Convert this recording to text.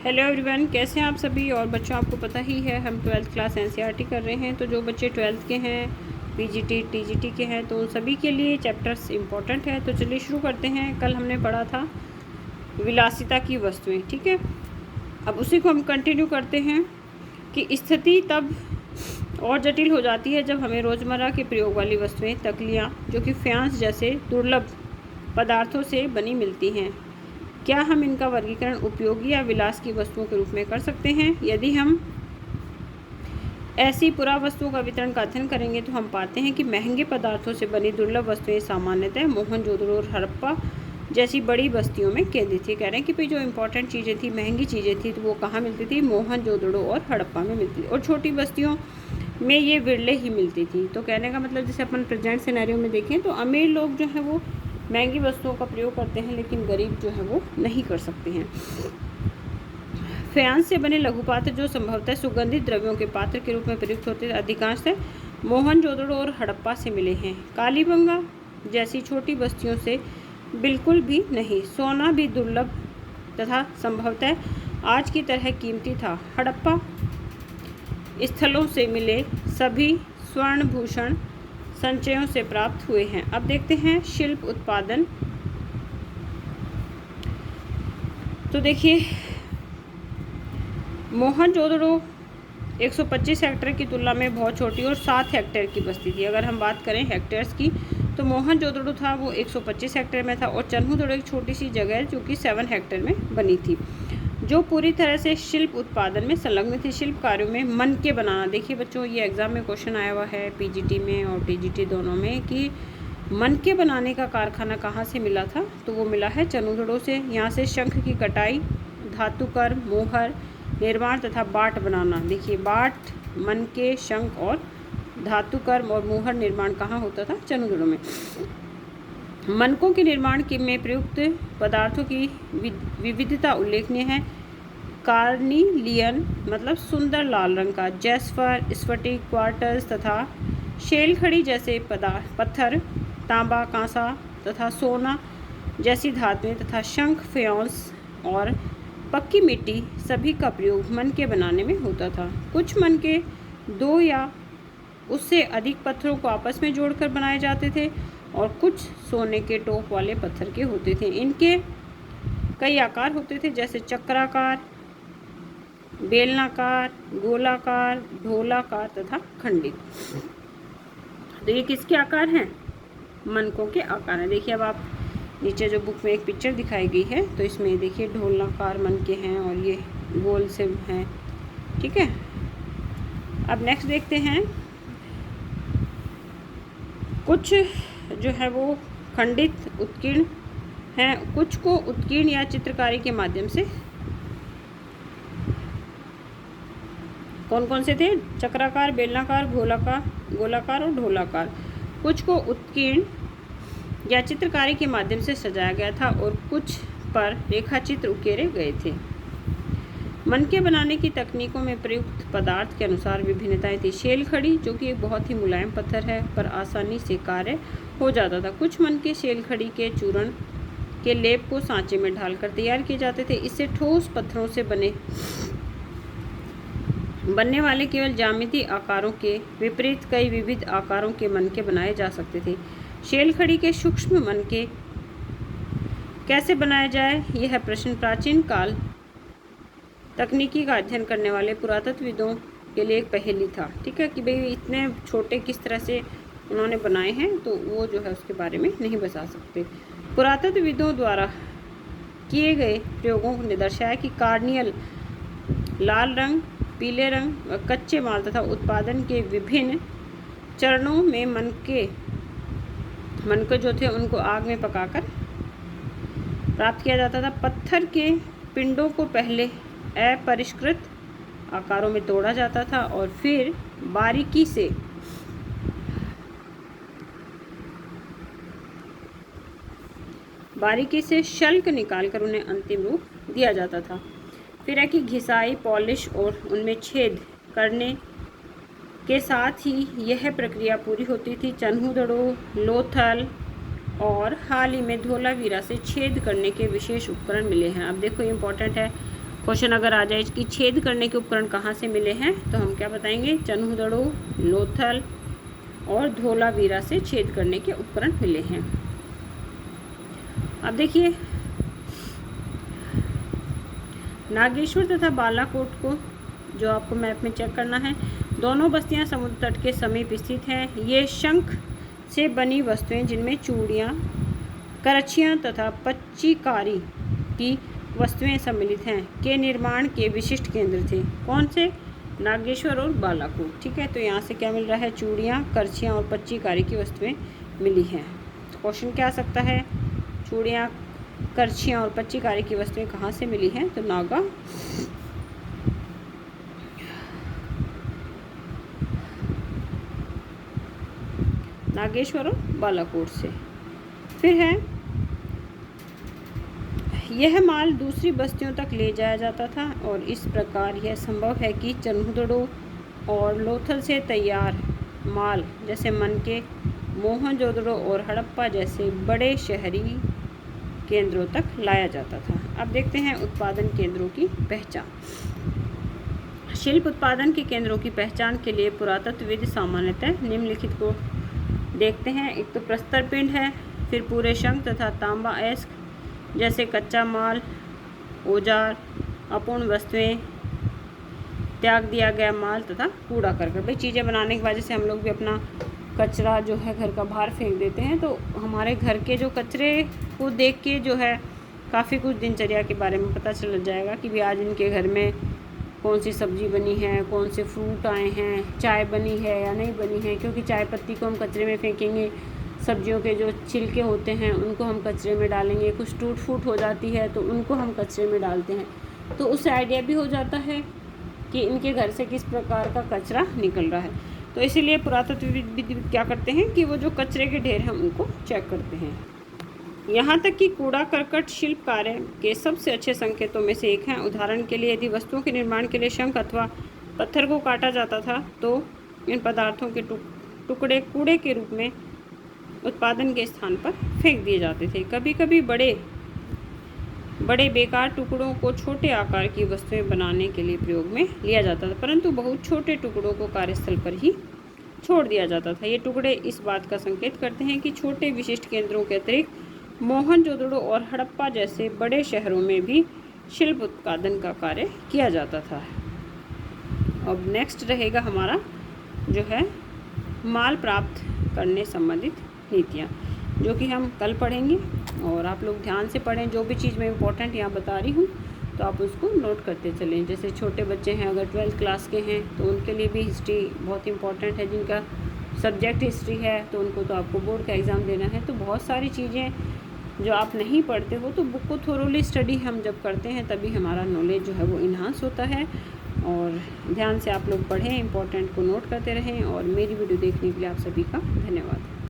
Hello everyone, कैसे हैं आप सभी। और बच्चों, आपको पता ही है हम 12th क्लास एनसीईआरटी कर रहे हैं। तो जो बच्चे 12th के हैं, पीजीटी टीजीटी के हैं, तो उन सभी के लिए चैप्टर्स इम्पोर्टेंट है। तो चलिए शुरू करते हैं। कल हमने पढ़ा था विलासिता की वस्तुएं, ठीक है। अब उसी को हम कंटिन्यू करते हैं कि स्थिति तब और जटिल हो जाती है जब हमें रोज़मर्रा के प्रयोग वाली वस्तुएं, तकलियाँ, जो कि फ्यांस जैसे दुर्लभ पदार्थों से बनी मिलती हैं। क्या हम इनका वर्गीकरण उपयोगी या विलास की वस्तुओं के रूप में कर सकते हैं? यदि हम ऐसी पुरावस्तुओं का वितरण का अध्ययन करेंगे तो हम पाते हैं कि महंगे पदार्थों से बनी दुर्लभ वस्तुएं सामान्यतः मोहनजोदड़ो और हड़प्पा जैसी बड़ी बस्तियों में केंद्रित थी। कह रहे हैं कि भाई जो इंपॉर्टेंट चीज़ें थी, महंगी चीज़ें थी, तो वो कहाँ मिलती थी? मोहनजोदड़ो और हड़प्पा में मिलती थी। और छोटी बस्तियों में ये विरले ही मिलती थी। तो कहने का मतलब जैसे अपन प्रेजेंट सिनेरियो में देखें तो अमीर लोग जो है वो महंगी वस्तुओं का प्रयोग करते हैं, लेकिन गरीब जो है वो नहीं कर सकते हैं। फ्यांस से बने लघु पात्र जो संभवतः सुगंधित द्रव्यों के पात्र के रूप में प्रयुक्त होते थे, अधिकांशतः मोहनजोदड़ो और हड़प्पा से मिले हैं। कालीबंगा जैसी छोटी बस्तियों से बिल्कुल भी नहीं। सोना भी दुर्लभ तथा संभवतः आज की तरह कीमती था। हड़प्पा स्थलों से मिले सभी स्वर्णभूषण संचयों से प्राप्त हुए हैं। अब देखते हैं शिल्प उत्पादन। तो देखिए, मोहनजोदड़ो 125 हेक्टेयर की तुलना में बहुत छोटी और 7 हेक्टेयर की बस्ती थी। अगर हम बात करें हेक्टेयर्स की तो मोहनजोदड़ो था वो 125 हेक्टेयर में था, और चन्हूदड़ो एक छोटी सी जगह जो कि 7 हेक्टेयर में बनी थी, जो पूरी तरह से शिल्प उत्पादन में संलग्न थी। शिल्प कार्यों में मनके बनाना। देखिए बच्चों, ये एग्जाम में क्वेश्चन आया हुआ है पीजीटी में और टीजीटी दोनों में कि मनके बनाने का कारखाना कहाँ से मिला था। तो वो मिला है चन्हूदड़ो से। यहाँ से शंख की कटाई, धातुकर, मोहर निर्माण तथा बाट बनाना। देखिए, बाट, मनके, शंख और धातुकर्म और मोहर निर्माण कहाँ होता था? चन्हूदड़ो में। मनकों के निर्माण में प्रयुक्त पदार्थों की विविधता उल्लेखनीय है। कार्निलियन मतलब सुंदर लाल रंग का, जैस्पर, स्फटिक, क्वार्टज तथा शेलखड़ी जैसे पत्थर, तांबा, कांसा तथा सोना जैसी धातुएं तथा शंख, फ्यांस और पक्की मिट्टी सभी का प्रयोग मनके बनाने में होता था। कुछ मनके 2 या उससे अधिक पत्थरों को आपस में जोड़कर बनाए जाते थे, और कुछ सोने के टोप वाले पत्थर के होते थे। इनके कई आकार होते थे, जैसे चक्राकार, बेलनाकार, गोलाकार, ढोलाकार तथा खंडित। तो ये किसके आकार हैं? मनकों के आकार हैं। देखिए, अब आप नीचे जो बुक में एक पिक्चर दिखाई गई है, तो इसमें देखिए ढोलाकार मनके हैं और ये गोल से हैं, ठीक है। अब नेक्स्ट देखते हैं, कुछ जो है वो खंडित उत्कीर्ण हैं, कुछ को उत्कीर्ण या चित्रकारी के माध्यम से। कौन कौन से थे? चक्राकार, बेलनाकार, गोलाकार और ढोलाकार। कुछ को उत्कीर्ण या चित्रकारी के माध्यम से सजाया गया था और कुछ पर रेखाचित्र उकेरे गए थे। मनके बनाने की तकनीकों में प्रयुक्त पदार्थ के अनुसार विभिन्नताएं थी। शेलखड़ी, जो कि एक बहुत ही मुलायम पत्थर है, पर आसानी से कार्य हो जाता था। कुछ मनके शेलखड़ी के चूर्ण के लेप को सांचे में ढालकर तैयार किए जाते थे। इससे ठोस पत्थरों से बनने वाले केवल ज्यामितीय आकारों के विपरीत कई विविध आकारों के मनके बनाए जा सकते थे। शेलखड़ी के सूक्ष्म मनके कैसे बनाया जाए, यह प्रश्न प्राचीन काल तकनीकी का अध्ययन करने वाले पुरातत्वविदों के लिए एक पहेली था, ठीक है, कि भाई इतने छोटे किस तरह से उन्होंने बनाए हैं, तो वो जो है उसके बारे में नहीं बता सकते। पुरातत्वविदों द्वारा किए गए प्रयोगों ने दर्शाया कि कार्नियल लाल रंग, पीले रंग व कच्चे माल तथा उत्पादन के विभिन्न चरणों में मनके जो थे उनको आग में पकाकर प्राप्त किया जाता था। पत्थर के पिंडों को पहले अपरिष्कृत आकारों में तोड़ा जाता था और फिर बारीकी से शल्क निकालकर उन्हें अंतिम रूप दिया जाता था। फिर है कि घिसाई, पॉलिश और उनमें छेद करने के साथ ही यह प्रक्रिया पूरी होती थी। चन्हूदड़ो, लोथल और हाल ही में धोलावीरा से छेद करने के विशेष उपकरण मिले हैं। अब देखो, इम्पोर्टेंट है, क्वेश्चन अगर आ जाए कि छेद करने के उपकरण कहाँ से मिले हैं, तो हम क्या बताएंगे, चन्हुदड़ो, लोथल और धोलावीरा से छेद करने के उपकरण मिले हैं। अब देखिए, नागेश्वर तथा बालाकोट को जो आपको मैप में चेक करना है, दोनों बस्तियां समुद्र तट के समीप स्थित हैं। ये शंख से बनी वस्तुएं जिनमें चूड़ियाँ, करछियाँ तथा पच्चीकारी की वस्तुएं सम्मिलित हैं के निर्माण के विशिष्ट केंद्र थे। कौन से? नागेश्वर और बालाकोट। ठीक है, तो यहाँ से क्या मिल रहा है, चूड़ियाँ, करछियाँ और पच्चीकारी की वस्तुएं मिली हैं। तो क्वेश्चन क्या आ सकता है, चूड़ियाँ, करछियाँ और पच्चीकारी की वस्तुएं कहाँ से मिली हैं, तो नागेश्वर और बालाकोट से। फिर है, यह माल दूसरी बस्तियों तक ले जाया जाता था और इस प्रकार यह संभव है कि चन्हुदड़ो और लोथल से तैयार माल जैसे मनके, मोहनजोदड़ो और हड़प्पा जैसे बड़े शहरी केंद्रों तक लाया जाता था। अब देखते हैं उत्पादन केंद्रों की पहचान। शिल्प उत्पादन के केंद्रों की पहचान के लिए पुरातत्वविद सामान्यतः निम्नलिखित को देखते हैं। एक तो प्रस्तर पिंड है, फिर पूरे शंख तथा तांबा अयस्क जैसे कच्चा माल, औजार, अपूर्ण वस्तुएं, त्याग दिया गया माल तथा कूड़ा करकट। भाई चीज़ें बनाने की वजह से हम लोग भी अपना कचरा जो है घर का बाहर फेंक देते हैं, तो हमारे घर के जो कचरे को देख के जो है काफ़ी कुछ दिनचर्या के बारे में पता चल जाएगा कि भी आज इनके घर में कौन सी सब्ज़ी बनी है, कौन से फ्रूट आए हैं, चाय बनी है या नहीं बनी है। क्योंकि चाय पत्ती को हम कचरे में फेंकेंगे, सब्जियों के जो छिलके होते हैं उनको हम कचरे में डालेंगे, कुछ टूट फूट हो जाती है तो उनको हम कचरे में डालते हैं, तो उससे आइडिया भी हो जाता है कि इनके घर से किस प्रकार का कचरा निकल रहा है। तो इसीलिए पुरातत्वविद क्या करते हैं कि वो जो कचरे के ढेर हैं उनको चेक करते हैं। यहाँ तक कि कूड़ा करकट शिल्प कार्य के सबसे अच्छे संकेतों में से एक है। उदाहरण के लिए यदि वस्तुओं के निर्माण के लिए शंख अथवा पत्थर को काटा जाता था तो इन पदार्थों के टुकड़े कूड़े के रूप में उत्पादन के स्थान पर फेंक दिए जाते थे। कभी कभी बड़े बेकार टुकड़ों को छोटे आकार की वस्तुएं बनाने के लिए प्रयोग में लिया जाता था, परंतु बहुत छोटे टुकड़ों को कार्यस्थल पर ही छोड़ दिया जाता था। ये टुकड़े इस बात का संकेत करते हैं कि छोटे विशिष्ट केंद्रों के अतिरिक्त मोहनजोदड़ो और हड़प्पा जैसे बड़े शहरों में भी शिल्प उत्पादन का कार्य किया जाता था। अब नेक्स्ट रहेगा हमारा जो है माल प्राप्त करने संबंधित नीतियाँ, जो कि हम कल पढ़ेंगे। और आप लोग ध्यान से पढ़ें, जो भी चीज़ मैं इम्पोर्टेंट यहाँ बता रही हूँ तो आप उसको नोट करते चलें। जैसे छोटे बच्चे हैं, अगर 12th क्लास के हैं तो उनके लिए भी हिस्ट्री बहुत इम्पोर्टेंट है। जिनका सब्जेक्ट हिस्ट्री है तो उनको तो आपको बोर्ड का एग्ज़ाम देना है। तो बहुत सारी चीज़ें जो आप नहीं पढ़ते हो, तो बुक को थोरोली स्टडी हम जब करते हैं तभी हमारा नॉलेज जो है वो इन्हांस होता है। और ध्यान से आप लोग पढ़ें, इम्पोर्टेंट को नोट करते रहें। और मेरी वीडियो देखने के लिए आप सभी का धन्यवाद।